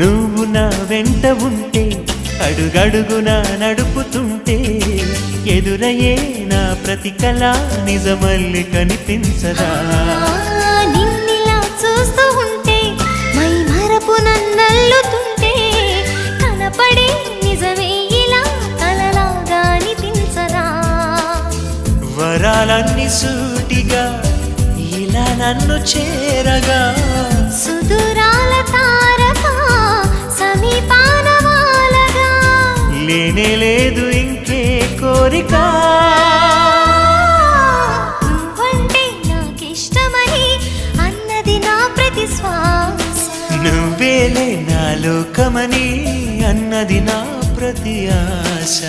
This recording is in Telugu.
నువ్వు నా వెంట ఉంటే అడుగడుగునా నడుపుతుంటే ఎదురయ్యే నా ప్రతి కళ నిజమల్లి కనిపించదా నిన్నిలా చూస్తూ ఉంటే మై మరపు నన్నల్లుతుంటే కనపడే నిజమే ఇలా కలలాగా అనిపించదా వరాలన్నీ సూటిగా ఇలా నన్ను చేరగా సుదూరాల తారక సమీపాన వాలగా లేనే లేదు ఇంకే కోరిక నువ్వంటే నాకిష్టమని అన్నది నా ప్రతి శ్వాస నువ్వేలే నా లోకమని అన్నది నా ప్రతి ఆశ